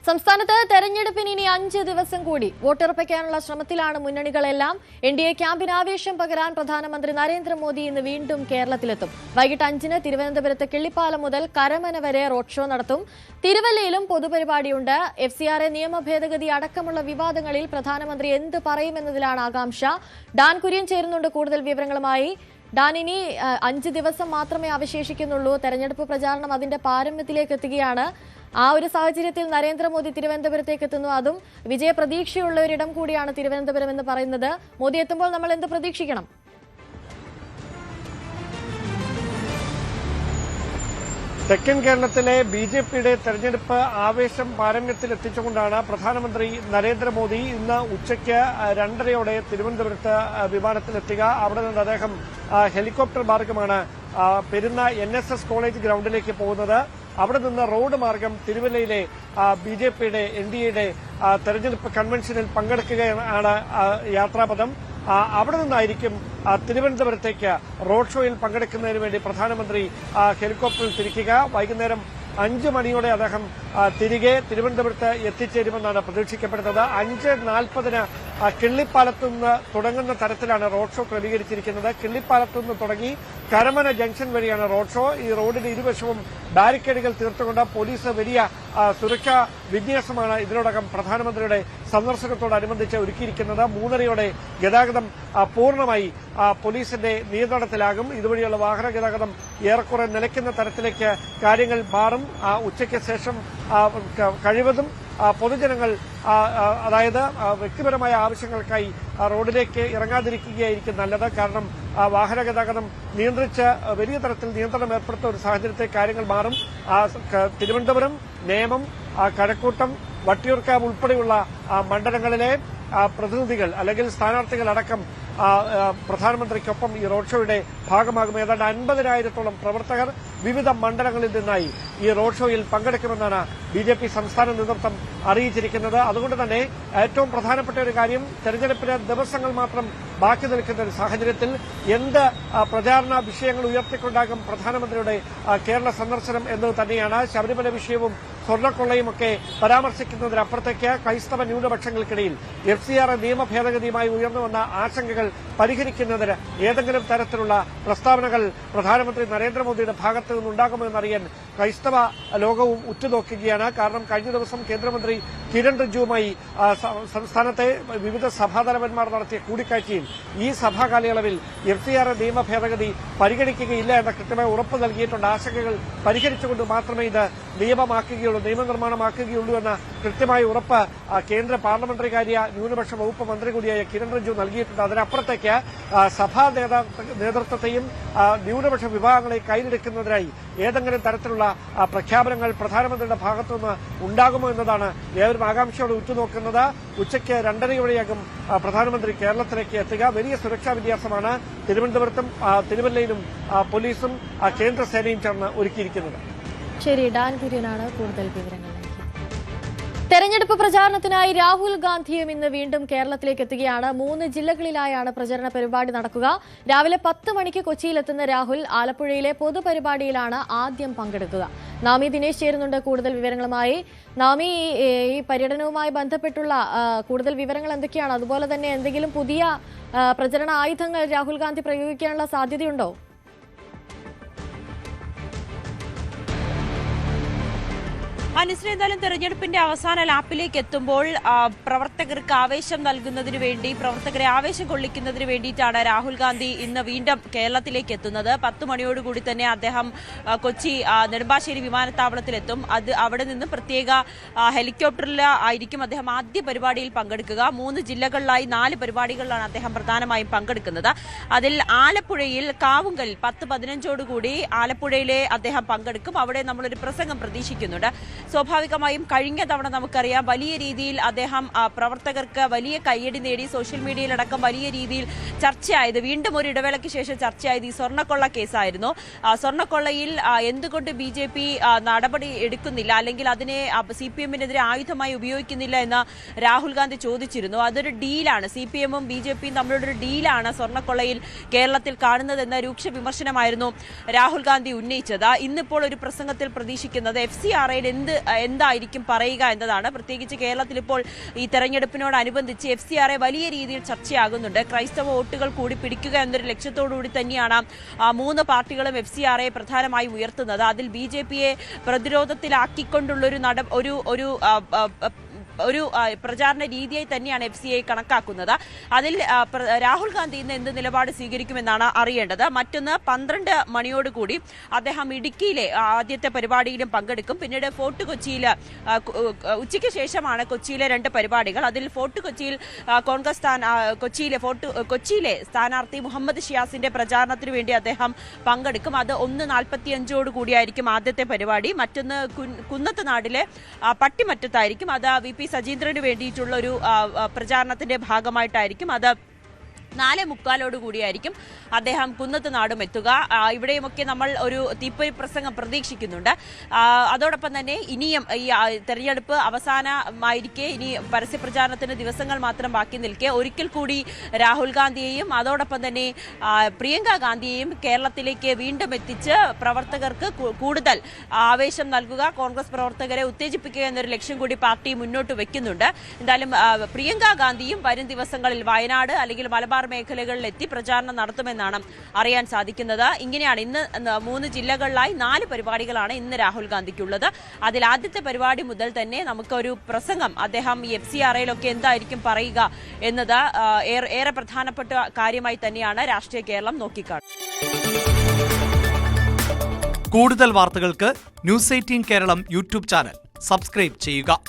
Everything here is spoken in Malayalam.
സംസ്ഥാനത്ത് തെരഞ്ഞെടുപ്പിന് ഇനി 5 ദിവസം കൂടി. വോട്ടുറപ്പിക്കാനുള്ള ശ്രമത്തിലാണ് മുന്നണികളെല്ലാം. എൻഡിഎ ക്യാമ്പിന് ആവേശം പകരാൻ പ്രധാനമന്ത്രി നരേന്ദ്രമോദി ഇന്ന് വീണ്ടും കേരളത്തിലെത്തും. വൈകിട്ട് 5-ന് തിരുവനന്തപുരത്ത് കിള്ളിപ്പാലം മുതൽ കരമന വരെ റോഡ് ഷോ നടത്തും. തിരുവല്ലയിലും പൊതുപരിപാടിയുണ്ട്. FCRA നിയമ ഭേദഗതി അടക്കമുള്ള വിവാദങ്ങളിൽ പ്രധാനമന്ത്രി എന്ത് പറയുമെന്നതിലാണ് ആകാംക്ഷ. ഡാൻ കുര്യൻ ചേരുന്നുണ്ട് കൂടുതൽ വിവരങ്ങളുമായി. ഡാൻ, ഇനി 5 ദിവസം മാത്രമേ അവശേഷിക്കുന്നുള്ളൂ. തെരഞ്ഞെടുപ്പ് പ്രചാരണം അതിന്റെ പാരമ്യത്തിലേക്ക് എത്തുകയാണ്. ആ ഒരു സാഹചര്യത്തിൽ നരേന്ദ്രമോദി തിരുവനന്തപുരത്തേക്ക് എത്തുന്നു. അതും വിജയപ്രതീക്ഷയുള്ള ഒരിടം കൂടിയാണ് തിരുവനന്തപുരം എന്ന് പറയുന്നത്. മോദി എത്തുമ്പോൾ നമ്മൾ എന്ത് പ്രതീക്ഷിക്കണം? തെക്കൻ കേരളത്തിലെ BJPയുടെ തെരഞ്ഞെടുപ്പ് ആവേശം പാരമ്യത്തിൽ എത്തിച്ചുകൊണ്ടാണ് പ്രധാനമന്ത്രി നരേന്ദ്രമോദി ഇന്ന് ഉച്ചയ്ക്ക് 2:30 തിരുവനന്തപുരത്ത് വിമാനത്തിലെത്തുക. അവിടെ നിന്ന് അദ്ദേഹം ഹെലികോപ്റ്റർ മാർഗമാണ് പെരുന്ന NSS കോളേജ് ഗ്രൌണ്ടിലേക്ക് പോകുന്നത്. അവിടെ നിന്ന് റോഡ് മാർഗം തിരുവല്ലയിലെ BJPയുടെ NDAയുടെ തെരഞ്ഞെടുപ്പ് കൺവെൻഷനിൽ പങ്കെടുക്കുകയാണ് യാത്രാപഥം. അവിടെ നിന്നായിരിക്കും തിരുവനന്തപുരത്തേക്ക് റോഡ് ഷോയിൽ പങ്കെടുക്കുന്നതിന് വേണ്ടി പ്രധാനമന്ത്രി ഹെലികോപ്റ്ററിൽ തിരിക്കുക. വൈകുന്നേരം 5 മണിയോടെ അദ്ദേഹം തിരികെ തിരുവനന്തപുരത്ത് എത്തിച്ചേരുമെന്നാണ് പ്രതീക്ഷിക്കപ്പെടുന്നത്. 5:40 കിള്ളിപ്പാലത്തുനിന്ന് തുടങ്ങുന്ന തരത്തിലാണ് റോഡ് ഷോ ക്രമീകരിച്ചിരിക്കുന്നത്. കിള്ളിപ്പാലത്തുനിന്ന് തുടങ്ങി കരമന ജംഗ്ഷൻ വഴിയാണ് റോഡ് ഷോ. ഈ റോഡിന്റെ ഇരുവശവും ബാരിക്കേഡുകൾ തീർത്തുകൊണ്ട് പോലീസ് വലിയ സുരക്ഷാ വിന്യാസമാണ് ഇതിനോടകം പ്രധാനമന്ത്രിയുടെ സന്ദർശനത്തോടനുബന്ധിച്ച് ഒരുക്കിയിരിക്കുന്നത്. 3:30 ഗതാഗതം പൂർണ്ണമായി പോലീസിന്റെ നിയന്ത്രണത്തിലാകും. ഇതുവഴിയുള്ള വാഹന ഗതാഗതം ഏറെക്കുറെ നിലയ്ക്കുന്ന തരത്തിലേക്ക് കാര്യങ്ങൾ മാറും. ഉച്ചയ്ക്ക് ശേഷം കഴിവതും പൊതുജനങ്ങൾ അതായത് വ്യക്തിപരമായ ആവശ്യങ്ങൾക്കായി റോഡിലേക്ക് ഇറങ്ങാതിരിക്കുകയായിരിക്കും നല്ലത്. കാരണം വാഹന ഗതാഗതം നിയന്ത്രിച്ച് വലിയ തരത്തിൽ നിയന്ത്രണം ഏർപ്പെടുത്തുന്ന ഒരു സാഹചര്യത്തിൽ കാര്യങ്ങൾ മാറും. തിരുവനന്തപുരം, നേമം, കഴക്കൂട്ടം, വട്ടിയൂർക്കാവ് ഉൾപ്പെടെയുള്ള മണ്ഡലങ്ങളിലെ പ്രതിനിധികൾ അല്ലെങ്കിൽ സ്ഥാനാർത്ഥികൾ അടക്കം പ്രധാനമന്ത്രിക്കൊപ്പം ഈ റോഡ് ഷോയുടെ ഭാഗമാകും. ഏതാണ്ട് 50,000-ഓളം പ്രവർത്തകർ വിവിധ മണ്ഡലങ്ങളിൽ നിന്നായി ഈ റോഡ് ഷോയിൽ പങ്കെടുക്കുമെന്നാണ് BJP സംസ്ഥാന നേതൃത്വം അറിയിച്ചിരിക്കുന്നത്. അതുകൊണ്ട് തന്നെ ഏറ്റവും പ്രധാനപ്പെട്ട ഒരു കാര്യം, തെരഞ്ഞെടുപ്പിന് ദിവസങ്ങൾ മാത്രം ബാക്കി നിൽക്കുന്ന ഒരു സാഹചര്യത്തിൽ എന്ത് പ്രചാരണ വിഷയങ്ങൾ ഉയർത്തിക്കൊണ്ടാകും പ്രധാനമന്ത്രിയുടെ കേരള സന്ദർശനം എന്നത് തന്നെയാണ്. ശബരിമല വിഷയവും സ്വർണ്ണക്കൊള്ളയുമൊക്കെ പരാമർശിക്കുന്നതിനപ്പുറത്തേക്ക് ക്രൈസ്തവ ന്യൂനപക്ഷങ്ങൾക്കിടയിൽ FCRA നിയമ ഭേദഗതിയുമായി ഉയർന്നുവന്ന ആശങ്കകൾ പരിഹരിക്കുന്നതിന് ഏതെങ്കിലും തരത്തിലുള്ള പ്രസ്താവനകൾ പ്രധാനമന്ത്രി നരേന്ദ്രമോദിയുടെ ഭാഗത്തു നിന്നുണ്ടാകുമെന്നറിയാൻ ക്രൈസ്തവ ലോകവും ഉറ്റുനോക്കുകയാണ്. കാരണം കഴിഞ്ഞ ദിവസം കേന്ദ്രമന്ത്രി കിരൺ റിജിജുവുമായി സംസ്ഥാനത്തെ വിവിധ സഭാതലവന്മാർ നടത്തിയ കൂടിക്കാഴ്ചയിൽ ഈ സഭാ കാലയളവിൽ FCRA നിയമ ഭേദഗതി പരിഗണിക്കുകയില്ല എന്ന കൃത്യമായ ഉറപ്പ് നൽകിയിട്ടുണ്ട്. ആശങ്കകൾ പരിഹരിച്ചുകൊണ്ട് മാത്രമേ ഇത് നിയമനിർമ്മാണമാക്കുകയുള്ളൂ എന്ന കൃത്യമായ ഉറപ്പ് കേന്ദ്ര പാർലമെന്ററി കാര്യ ന്യൂനപക്ഷ വകുപ്പ് മന്ത്രി കൂടിയായ കിരൺ റിജിജു നൽകിയിട്ടുണ്ട്. അതിനപ്പുറത്തേക്ക് സഭാ നേതൃത്വത്തെയും ന്യൂനപക്ഷ വിഭാഗങ്ങളെ കയ്യിലെടുക്കുന്നതിനായി ഏതെങ്കിലും തരത്തിലുള്ള പ്രഖ്യാപനങ്ങൾ പ്രധാനമന്ത്രിയുടെ ഭാഗത്തുനിന്ന് ഉണ്ടാകുമോ എന്നതാണ് ഏവരും ആകാംക്ഷയോടെ ഉറ്റുനോക്കുന്നത്. ഉച്ചയ്ക്ക് 2:30 പ്രധാനമന്ത്രി കേരളത്തിലേക്ക് എത്തുക. വലിയ സുരക്ഷാ വിന്യാസമാണ് തിരുവനന്തപുരത്തും തിരുവല്ലയിലും പോലീസും കേന്ദ്രസേനയും ചേർന്ന് ഒരുക്കിയിരിക്കുന്നത്. ശരി, ഡാൻ കുര്യനാണ് കൂടുതൽ വിവരങ്ങൾ. തെരഞ്ഞെടുപ്പ് പ്രചാരണത്തിനായി രാഹുൽ ഗാന്ധിയും ഇന്ന് വീണ്ടും കേരളത്തിലേക്ക് എത്തുകയാണ്. 3 ജില്ലകളിലായാണ് പ്രചരണ പരിപാടി നടക്കുക. രാവിലെ 10 മണിക്ക് കൊച്ചിയിലെത്തുന്ന രാഹുൽ ആലപ്പുഴയിലെ പൊതുപരിപാടിയിലാണ് ആദ്യം പങ്കെടുക്കുക. നാമി ദിനേശ് ചേരുന്നുണ്ട് കൂടുതൽ വിവരങ്ങളുമായി. നാമി, ഈ പര്യടനവുമായി ബന്ധപ്പെട്ടുള്ള കൂടുതൽ വിവരങ്ങൾ എന്തൊക്കെയാണ്? അതുപോലെ തന്നെ എന്തെങ്കിലും പുതിയ പ്രചരണ ആയുധങ്ങൾ രാഹുൽ ഗാന്ധി പ്രയോഗിക്കാനുള്ള സാധ്യതയുണ്ടോ? അനുശ്രീ, എന്തായാലും തെരഞ്ഞെടുപ്പിന്റെ അവസാന ലാപ്പിലേക്ക് എത്തുമ്പോൾ പ്രവർത്തകർക്ക് ആവേശം നൽകുന്നതിന് വേണ്ടി, പ്രവർത്തകരെ ആവേശം കൊള്ളിക്കുന്നതിന് വേണ്ടിയിട്ടാണ് രാഹുൽ ഗാന്ധി ഇന്ന് വീണ്ടും കേരളത്തിലേക്ക് എത്തുന്നത്. 10 മണിയോടുകൂടി തന്നെ അദ്ദേഹം കൊച്ചി നെടുമ്പാശ്ശേരി വിമാനത്താവളത്തിലെത്തും. അവിടെ നിന്ന് പ്രത്യേക ഹെലികോപ്റ്ററിൽ ആയിരിക്കും അദ്ദേഹം ആദ്യ പരിപാടിയിൽ പങ്കെടുക്കുക. 3 ജില്ലകളിലായി 4 പരിപാടികളിലാണ് അദ്ദേഹം പ്രധാനമായും പങ്കെടുക്കുന്നത്. അതിൽ ആലപ്പുഴയിൽ കാവുങ്കൽ 10-15 ആലപ്പുഴയിലെ അദ്ദേഹം പങ്കെടുക്കും. അവിടെ നമ്മളൊരു പ്രസംഗം പ്രതീക്ഷിക്കുന്നുണ്ട്. സ്വാഭാവികമായും കഴിഞ്ഞ തവണ നമുക്കറിയാം വലിയ രീതിയിൽ അദ്ദേഹം പ്രവർത്തകർക്ക് വലിയ കയ്യടി നേടി. സോഷ്യൽ മീഡിയയിലടക്കം വലിയ രീതിയിൽ ചർച്ചയായത്, വീണ്ടും ഒരു ഇടവേളയ്ക്ക് ശേഷം ചർച്ചയായത് ഈ സ്വർണ്ണക്കൊള്ള കേസായിരുന്നു. സ്വർണ്ണക്കൊള്ളയിൽ എന്തുകൊണ്ട് BJP നടപടി എടുക്കുന്നില്ല, അല്ലെങ്കിൽ അതിനെ CPM-നെതിരെ ആയുധമായി ഉപയോഗിക്കുന്നില്ല എന്ന് രാഹുൽ ഗാന്ധി ചോദിച്ചിരുന്നു. അതൊരു ഡീലാണ്, CPM-ഉം BJP-യും തമ്മിലൊരു ഡീലാണ് സ്വർണ്ണക്കൊള്ളയിൽ കേരളത്തിൽ കാണുന്നതെന്ന രൂക്ഷ വിമർശനമായിരുന്നു രാഹുൽ ഗാന്ധി ഉന്നയിച്ചത്. ഇന്നിപ്പോൾ ഒരു പ്രസംഗത്തിൽ പ്രതീക്ഷിക്കുന്നത് FCRA-യിൽ എന്ത് എന്തായിരിക്കും പറയുക എന്നതാണ്. പ്രത്യേകിച്ച് കേരളത്തിൽ ഇപ്പോൾ ഈ തെരഞ്ഞെടുപ്പിനോടനുബന്ധിച്ച് FCRA വലിയ രീതിയിൽ ചർച്ചയാകുന്നുണ്ട്. ക്രൈസ്തവ വോട്ടുകൾ കൂടി പിടിക്കുക എന്നൊരു ലക്ഷ്യത്തോടുകൂടി തന്നെയാണ് മൂന്ന് പാർട്ടികളും FCRA പ്രധാനമായും ഉയർത്തുന്നത്. അതിൽ BJPയെ പ്രതിരോധത്തിലാക്കിക്കൊണ്ടുള്ളൊരു ഒരു പ്രചാരണ രീതിയായി തന്നെയാണ് FCA കണക്കാക്കുന്നത്. അതിൽ രാഹുൽ ഗാന്ധി ഇന്ന് എന്ത് നിലപാട് സ്വീകരിക്കുമെന്നാണ് അറിയേണ്ടത്. മറ്റൊന്ന് 12 മണിയോടുകൂടി അദ്ദേഹം ഇടുക്കിയിലെ ആദ്യത്തെ പരിപാടിയിലും പങ്കെടുക്കും. പിന്നീട് ഫോർട്ട് കൊച്ചിയിൽ ഉച്ചയ്ക്ക് ശേഷമാണ് കൊച്ചിയിലെ 2 പരിപാടികൾ. അതിൽ ഫോർട്ട് കൊച്ചിയിൽ കോൺഗ്രസ് കൊച്ചിയിലെ സ്ഥാനാർത്ഥി മുഹമ്മദ് ഷിയാസിന്റെ പ്രചാരണത്തിന് വേണ്ടി അദ്ദേഹം പങ്കെടുക്കും. അത് 1:45 കൂടിയായിരിക്കും ആദ്യത്തെ പരിപാടി. മറ്റൊന്ന് കുന്നത്ത് നാടിലെ പട്ടിമറ്റത്തായിരിക്കും. അത് VP സജീന്ദ്രന് വേണ്ടിയിട്ടുള്ള ഒരു പ്രചാരണത്തിന്റെ ഭാഗമായിട്ടായിരിക്കും. അത് 4:45 കൂടിയായിരിക്കും അദ്ദേഹം കുന്നത്ത് നാടും എത്തുക. ഇവിടെയുമൊക്കെ നമ്മൾ ഒരു തീപ്പൊരി പ്രസംഗം പ്രതീക്ഷിക്കുന്നുണ്ട്. അതോടൊപ്പം തന്നെ ഇനിയും ഈ തെരഞ്ഞെടുപ്പ് അവസാനമായിരിക്കെ ഇനി പരസ്യപ്രചാരണത്തിന് ദിവസങ്ങൾ മാത്രം ബാക്കി നിൽക്കെ ഒരിക്കൽ കൂടി രാഹുൽ ഗാന്ധിയെയും അതോടൊപ്പം തന്നെ പ്രിയങ്ക ഗാന്ധിയെയും കേരളത്തിലേക്ക് വീണ്ടും എത്തിച്ച് പ്രവർത്തകർക്ക് കൂടുതൽ ആവേശം നൽകുക, കോൺഗ്രസ് പ്രവർത്തകരെ ഉത്തേജിപ്പിക്കുക എന്നൊരു ലക്ഷ്യം കൂടി പാർട്ടി മുന്നോട്ട് വെക്കുന്നുണ്ട്. എന്തായാലും പ്രിയങ്ക ഗാന്ധിയും വരും ദിവസങ്ങളിൽ വയനാട് അല്ലെങ്കിൽ മലബാർ മേഖലകളിൽ എത്തി പ്രചാരണം നടത്തുമെന്നാണ് അറിയാൻ സാധിക്കുന്നത്. ഇങ്ങനെയാണ് ഇന്ന് 3 ജില്ലകളിലായി 4 പരിപാടികളാണ് ഇന്ന് രാഹുൽ ഗാന്ധിക്കുള്ളത്. അതിൽ ആദ്യത്തെ പരിപാടി മുതൽ തന്നെ നമുക്കൊരു പ്രസംഗം അദ്ദേഹം ഈ FCRAയിലൊക്കെ എന്തായിരിക്കും പറയുക എന്നത് ഏറെ പ്രധാനപ്പെട്ട കാര്യമായി തന്നെയാണ് രാഷ്ട്രീയ കേരളം നോക്കിക്കാണുന്നത്. കൂടുതൽ വാർത്തകൾക്ക് News 18 Keralam YouTube channel subscribe ചെയ്യുക.